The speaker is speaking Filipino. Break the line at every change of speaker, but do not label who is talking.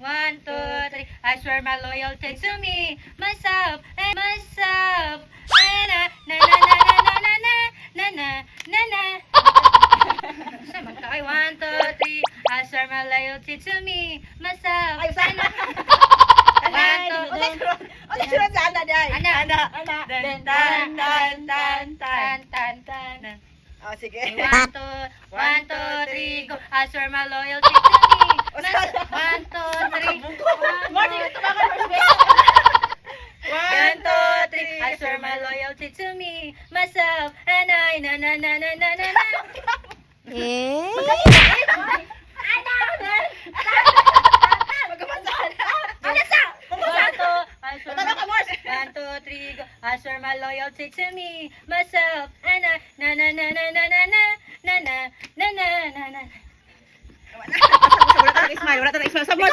1, 2, 3. I swear my loyalty to me, myself, and myself. Na na na na na na na na na na. Sama ka. 1, 2, 3. I swear my loyalty to me, myself.
Ay, sana. Ano sunod sa ana, day?
Ana.
Ana.
Tan tan tan tan tan tan tan.
Oh, sige.
1, 2, 3, go. I swear my loyalty to me. 1, 2, 3.
Morning, ito ba ka?
1, 2, 3. I swear my loyalty to me, myself, and I. Na na na na na na na.
Eh?
I swear my loyalty to me, myself, and I. Na na na na na na na na na na na na na.
Wala talaga smile. Wala talaga smile.